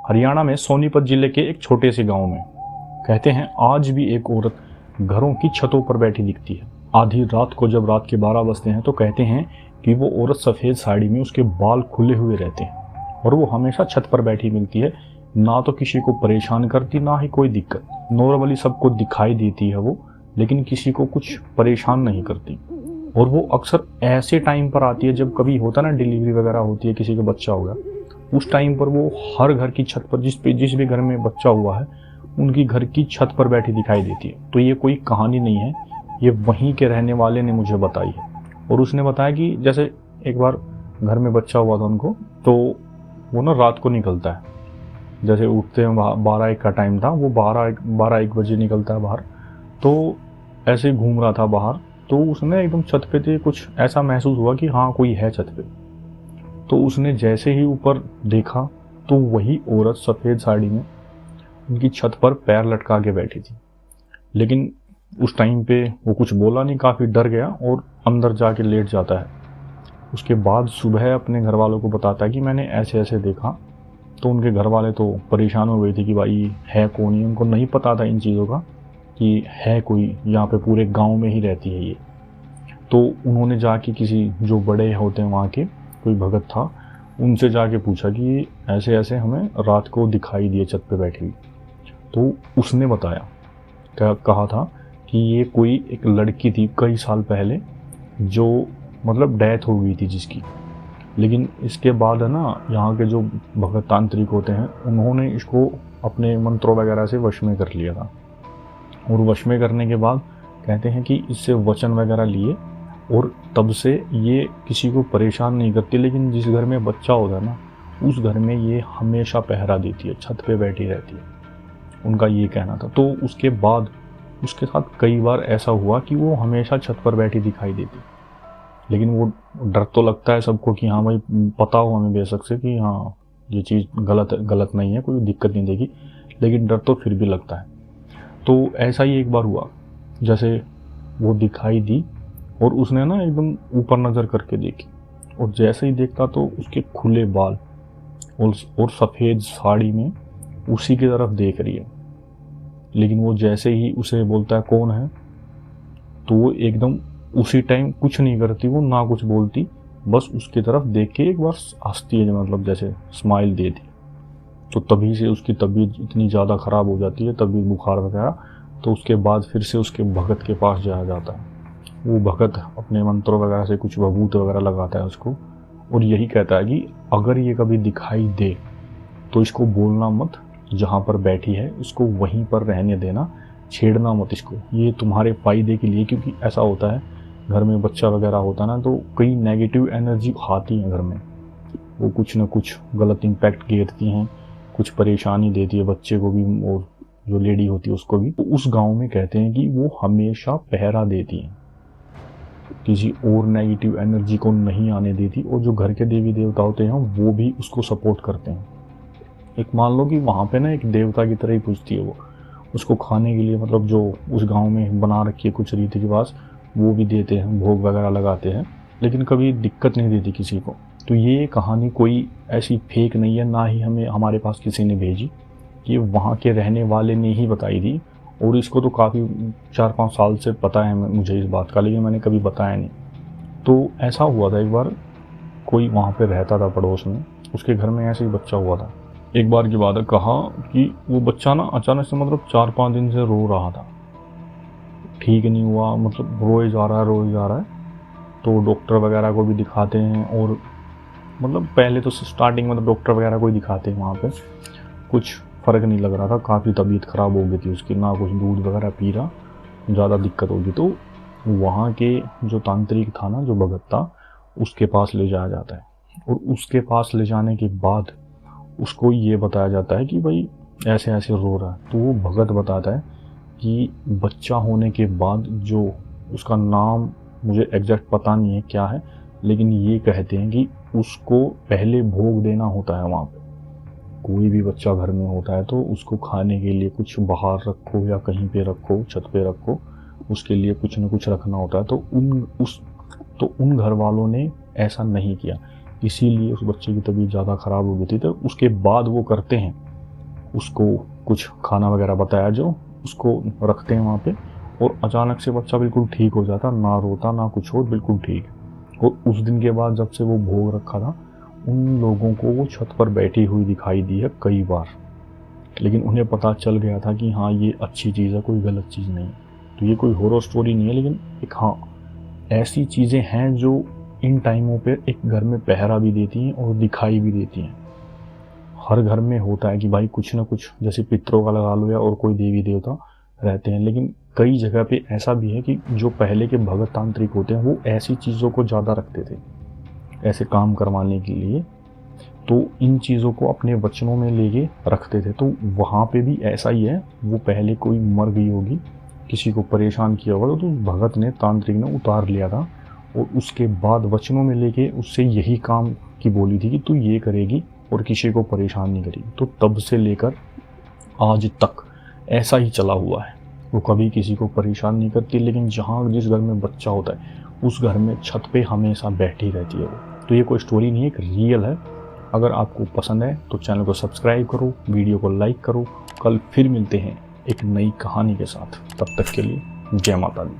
हरियाणा में सोनीपत जिले के एक छोटे से गांव में कहते हैं आज भी एक औरत घरों की छतों पर बैठी दिखती है। आधी रात को जब रात के 12 बजते हैं तो कहते हैं कि वो औरत सफ़ेद साड़ी में, उसके बाल खुले हुए रहते हैं और वो हमेशा छत पर बैठी मिलती है। ना तो किसी को परेशान करती, ना ही कोई दिक्कत। नॉर्मली सबको दिखाई देती है वो, लेकिन किसी को कुछ परेशान नहीं करती। और वो अक्सर ऐसे टाइम पर आती है जब कभी होता ना डिलीवरी वगैरह होती है, किसी का बच्चा हो गया, उस टाइम पर वो हर घर की छत पर, जिस भी घर में बच्चा हुआ है उनकी घर की छत पर बैठी दिखाई देती है। तो ये कोई कहानी नहीं है, ये वहीं के रहने वाले ने मुझे बताई है। और उसने बताया कि जैसे एक बार घर में बच्चा हुआ था उनको, तो वो ना रात को निकलता है, जैसे उठते हैं 12-1 का टाइम था, वो 12-1 बजे निकलता है बाहर। तो ऐसे ही घूम रहा था बाहर, तो उसने एकदम छत पे थे, कुछ ऐसा महसूस हुआ कि हाँ कोई है छत पे। तो उसने जैसे ही ऊपर देखा तो वही औरत सफ़ेद साड़ी में उनकी छत पर पैर लटका के बैठी थी। लेकिन उस टाइम पे वो कुछ बोला नहीं, काफ़ी डर गया और अंदर जाके लेट जाता है। उसके बाद सुबह अपने घर वालों को बताता है कि मैंने ऐसे ऐसे देखा। तो उनके घर वाले तो परेशान हो गए थे कि भाई है कौन ही, उनको नहीं पता था इन चीज़ों का कि है कोई यहाँ पे, पूरे गांव में ही रहती है ये। तो उन्होंने जाके किसी जो बड़े होते हैं वहाँ के, कोई भगत था, उनसे जाके पूछा कि ऐसे ऐसे हमें रात को दिखाई दिए छत पे बैठी हुई। तो उसने बताया, कहा था कि ये कोई एक लड़की थी कई साल पहले, जो मतलब डेथ हो गई थी जिसकी। लेकिन इसके बाद है ना, यहाँ के जो भगत तांत्रिक होते हैं उन्होंने इसको अपने मंत्रों वगैरह से वश में कर लिया था। और वश में करने के बाद कहते हैं कि इससे वचन वगैरह लिए, और तब से ये किसी को परेशान नहीं करती। लेकिन जिस घर में बच्चा होता है ना, उस घर में ये हमेशा पहरा देती है, छत पे बैठी रहती है, उनका ये कहना था। तो उसके बाद उसके साथ कई बार ऐसा हुआ कि वो हमेशा छत पर बैठी दिखाई देती। लेकिन वो डर तो लगता है सबको कि हाँ भाई, पता हो हमें बेशक से कि हाँ ये चीज़ गलत नहीं है, कोई दिक्कत नहीं देगी, लेकिन डर तो फिर भी लगता है। तो ऐसा ही एक बार हुआ, जैसे वो दिखाई दी और उसने ना एकदम ऊपर नज़र करके देखी, और जैसे ही देखता तो उसके खुले बाल और सफ़ेद साड़ी में उसी की तरफ देख रही है। लेकिन वो जैसे ही उसे बोलता है कौन है, तो वो एकदम उसी टाइम कुछ नहीं करती, वो ना कुछ बोलती, बस उसकी तरफ देख के एक बार हंसती है, मतलब जैसे स्माइल देती। तो तभी से उसकी तबीयत इतनी ज़्यादा ख़राब हो जाती है, तबीयत बुखार वगैरह। तो उसके बाद फिर से उसके भगत के पास जाया जाता है। वो भगत अपने मंत्रों वगैरह से कुछ भभूत वगैरह लगाता है उसको, और यही कहता है कि अगर ये कभी दिखाई दे तो इसको बोलना मत, जहाँ पर बैठी है इसको वहीं पर रहने देना, छेड़ना मत इसको, ये तुम्हारे फ़ायदे के लिए। क्योंकि ऐसा होता है, घर में बच्चा वगैरह होता है ना, तो कई नेगेटिव एनर्जी आती हैं घर में, वो कुछ ना कुछ गलत इम्पैक्ट घेरती हैं, कुछ परेशानी देती है बच्चे को भी और जो लेडी होती है उसको भी। तो उस गांव में कहते हैं कि वो हमेशा पहरा देती हैं, किसी और नेगेटिव एनर्जी को नहीं आने देती, और जो घर के देवी देवता होते हैं वो भी उसको सपोर्ट करते हैं। एक मान लो कि वहाँ पे ना एक देवता की तरह ही पूजती है वो, उसको खाने के लिए, मतलब जो उस गांव में बना रखी है कुछ रीति रिवाज, वो भी देते हैं, भोग वगैरह लगाते हैं, लेकिन कभी दिक्कत नहीं देती किसी को। तो ये कहानी कोई ऐसी फेक नहीं है, ना ही हमें हमारे पास किसी ने भेजी, ये वहाँ के रहने वाले ने ही बताई थी। और इसको तो काफ़ी 4-5 साल से पता है मुझे इस बात का, लेकिन मैंने कभी बताया नहीं। तो ऐसा हुआ था एक बार, कोई वहाँ पे रहता था पड़ोस में, उसके घर में ऐसे ही बच्चा हुआ था। एक बार की बात है, कहा कि वो बच्चा ना अचानक से, मतलब 4-5 दिन से रो रहा था, ठीक नहीं हुआ, मतलब रोए जा रहा है। तो डॉक्टर वगैरह को भी दिखाते हैं, और मतलब पहले तो स्टार्टिंग में तो डॉक्टर वगैरह को ही दिखाते हैं वहाँ पे, कुछ फ़र्क नहीं लग रहा था, काफ़ी तबीयत ख़राब हो गई थी उसकी, ना कुछ दूध वगैरह पी रहा, ज़्यादा दिक्कत होगी। तो वहाँ के जो तांत्रिक था ना, जो भगत था, उसके पास ले जाया जाता है। और उसके पास ले जाने के बाद उसको ये बताया जाता है कि भाई ऐसे ऐसे रो रहा है। तो वो भगत बताता है कि बच्चा होने के बाद, जो उसका नाम मुझे एग्जैक्ट पता नहीं है क्या है, लेकिन ये कहते हैं कि उसको पहले भोग देना होता है वहाँ पे। कोई भी बच्चा घर में होता है तो उसको खाने के लिए कुछ बाहर रखो या कहीं पे रखो, छत पे रखो, उसके लिए कुछ न कुछ रखना होता है। तो उन घर वालों ने ऐसा नहीं किया, इसीलिए उस बच्चे की तबीयत ज़्यादा ख़राब हो गई थी। तो उसके बाद वो करते हैं उसको कुछ खाना वगैरह बताया जो उसको रखते हैं वहाँ पे, और अचानक से बच्चा बिल्कुल ठीक हो जाता, ना रोता ना कुछ हो, बिल्कुल ठीक। और उस दिन के बाद जब से वो भोग रखा था, उन लोगों को वो छत पर बैठी हुई दिखाई दी है कई बार, लेकिन उन्हें पता चल गया था कि हाँ ये अच्छी चीज़ है, कोई गलत चीज़ नहीं। तो ये कोई हॉरर स्टोरी नहीं है, लेकिन एक हाँ ऐसी चीज़ें हैं जो इन टाइमों पे एक घर में पहरा भी देती हैं और दिखाई भी देती हैं। हर घर में होता है कि भाई कुछ ना कुछ, जैसे पितरों का लगा लो या और कोई देवी देवता रहते हैं, लेकिन कई जगह पे ऐसा भी है कि जो पहले के भगत तांत्रिक होते हैं वो ऐसी चीज़ों को ज़्यादा रखते थे ऐसे काम करवाने के लिए, तो इन चीज़ों को अपने वचनों में लेके रखते थे। तो वहाँ पे भी ऐसा ही है, वो पहले कोई मर गई होगी, किसी को परेशान किया होगा, तो उस भगत ने, तांत्रिक ने उतार लिया था और उसके बाद वचनों में लेके उससे यही काम की बोली थी कि तू ये करेगी और किसी को परेशान नहीं करेगी। तो तब से लेकर आज तक ऐसा ही चला हुआ है, वो कभी किसी को परेशान नहीं करती, लेकिन जहाँ जिस घर में बच्चा होता है उस घर में छत पे हमेशा बैठी रहती है वो। तो ये कोई स्टोरी नहीं है, एक रियल है। अगर आपको पसंद है तो चैनल को सब्सक्राइब करो, वीडियो को लाइक करो। कल फिर मिलते हैं एक नई कहानी के साथ, तब तक के लिए जय माता दी।